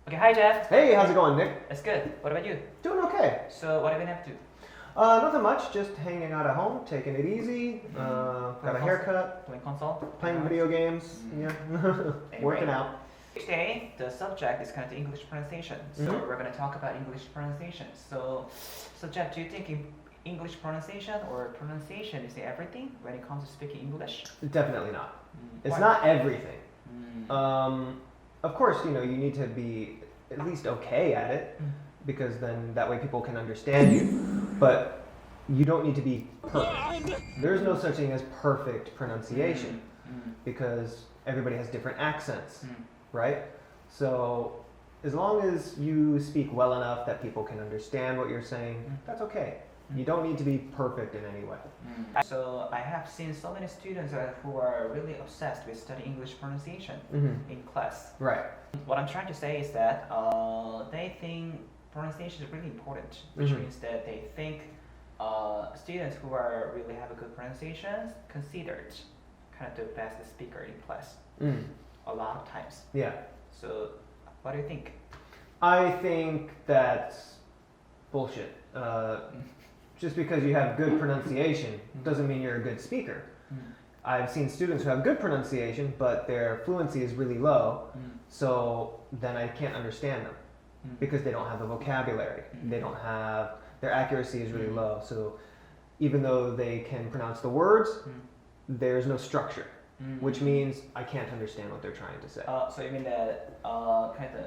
Okay, hi Jeff. Hey, how's it going, Nick? It's good. What about you? Doing okay. So what have you been up to? Nothing much, just hanging out at home, taking it easy. Got a haircut, Playing console? playing video games, yeah, working out. Today, the subject is kind of the English pronunciation. So we're going to talk about English pronunciation. So Jeff, do you think English pronunciation or pronunciation is everything when it comes to speaking English? Definitely not. It's Why? not everything. Of course, you need to be at least okay at it, because then that way people can understand you. But you don't need to be perfect. There's no such thing as perfect pronunciation, because everybody has different accents, right? So as long as you speak well enough that people can understand what you're saying, that's okay. You don't need to be perfect in any way. So I have seen so many students who are really obsessed with studying English pronunciation in class. Right. What I'm trying to say is that they think pronunciation is really important, which means that they think students who are really have a good pronunciation considered kind of the best speaker in class a lot of times. Yeah. So what do you think? I think that's bullshit. Just because you have good pronunciation doesn't mean you're a good speaker. I've seen students who have good pronunciation, but their fluency is really low, so then I can't understand them because they don't have the vocabulary. They don't have, their accuracy is really low. So even though they can pronounce the words, there's no structure, which means I can't understand what they're trying to say. So you mean that kind of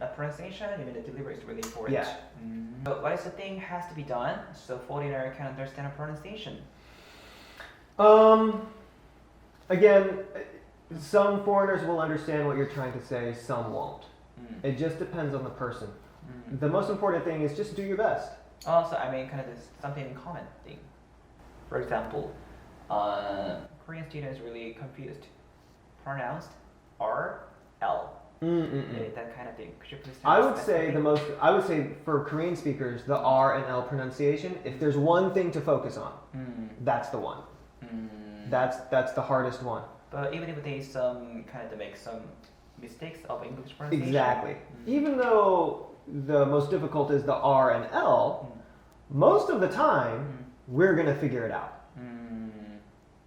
the pronunciation, you mean the delivery is really important? Yeah. So what is the thing has to be done so foreigner can understand a pronunciation? Again, some foreigners will understand what you're trying to say, some won't. It just depends on the person. The most important thing is just do your best. Also, I mean, kind of this something in common thing. For example, Korean students really confused, pronounced R, L. That kind of thing. Could you please tell I us would say I would say for Korean speakers, the R and L pronunciation, if there's one thing to focus on, that's the one. That's the hardest one. But even if they kind of make some mistakes of English pronunciation. Exactly. Even though the most difficult is the R and L, most of the time we're gonna figure it out.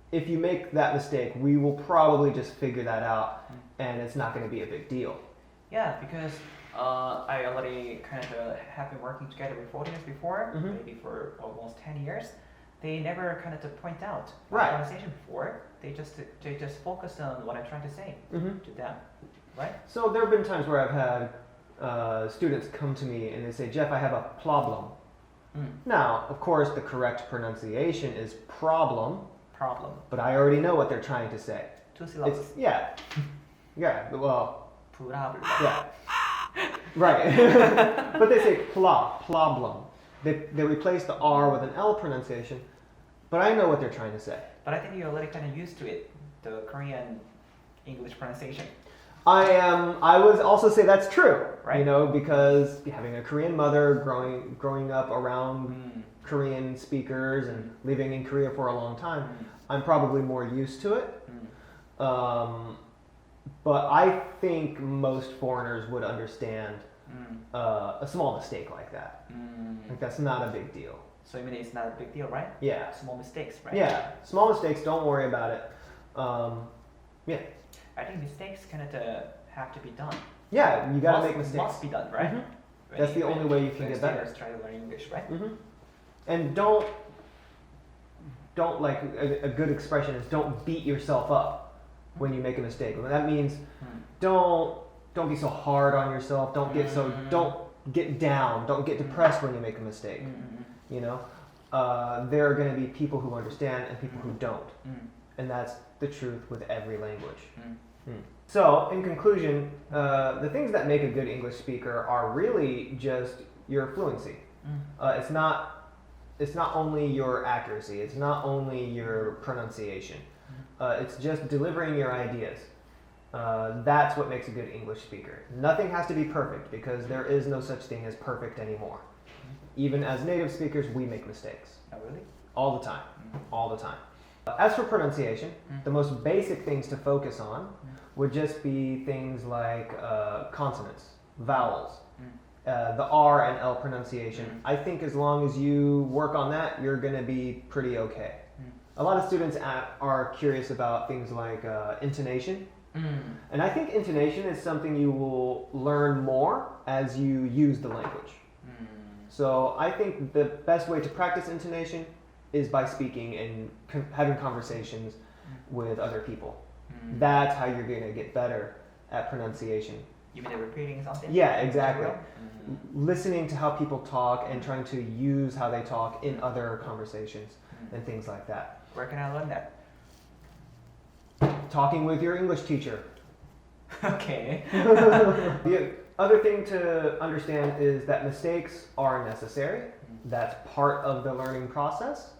If you make that mistake, we will probably just figure that out, and it's not going to be a big deal. Yeah, because I already kind of have been working together with foreigners before, maybe for almost 10 years. They never kind of point out Right. pronunciation before. They just focus on what I'm trying to say to them, right? So there have been times where I've had students come to me and they say, Jeff, I have a problem. Now, of course, the correct pronunciation is problem, but I already know what they're trying to say. 2 syllables. Yeah, well, Problem. yeah, right. But they say problem. They replace the R with an L pronunciation, but I know what they're trying to say. But I think you're already kind of used to it, the Korean English pronunciation. I would also say that's true, Right. because having a Korean mother, growing up around Korean speakers and living in Korea for a long time, I'm probably more used to it. But I think most foreigners would understand a small mistake like that. Like that's not a big deal. So you mean it's not a big deal, right? Yeah. Small mistakes, right? Yeah. Small mistakes, don't worry about it. Yeah. I think mistakes kind of have to be done. Yeah, you gotta make mistakes. Must be done, right? That's the only way you can get better. Try to learn English, right? And don't like a good expression is don't beat yourself up when you make a mistake. That means don't be so hard on yourself. Don't get down. Don't get depressed when you make a mistake. There are going to be people who understand and people who don't, and that's the truth with every language. So, in conclusion, the things that make a good English speaker are really just your fluency. It's not only your accuracy. It's not only your pronunciation. It's just delivering your ideas. That's what makes a good English speaker. Nothing has to be perfect because there is no such thing as perfect anymore. Even as native speakers, we make mistakes. Oh, really? All the time. All the time. As for pronunciation, the most basic things to focus on would just be things like consonants. vowels, the R and L pronunciation. I think as long as you work on that, you're going to be pretty okay. A lot of students are curious about things like intonation. And I think intonation is something you will learn more as you use the language. So I think the best way to practice intonation is by speaking and having conversations with other people. That's how you're going to get better at pronunciation. You mean repeating something? Yeah, exactly. Listening to how people talk and trying to use how they talk in other conversations and things like that. Where can I learn that? Talking with your English teacher. Okay. The other thing to understand is that mistakes are necessary. That's part of the learning process,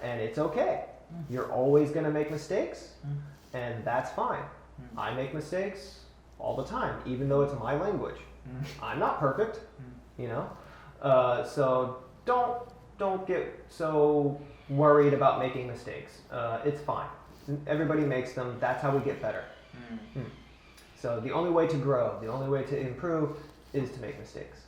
and it's okay. You're always going to make mistakes, and that's fine. I make mistakes all the time, even though it's my language. I'm not perfect, you know. So don't get so worried about making mistakes. It's fine. Everybody makes them. That's how we get better. So the only way to grow, the only way to improve, is to make mistakes.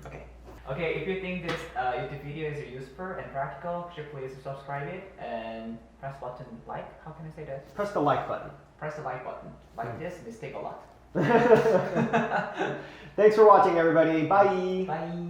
Okay. Okay, if you think this YouTube video is useful and practical, could you please subscribe it and press button like? How can I say that? Press the like button. Press the like button. Like this, mistake a lot. Thanks for watching, everybody. Bye. Bye.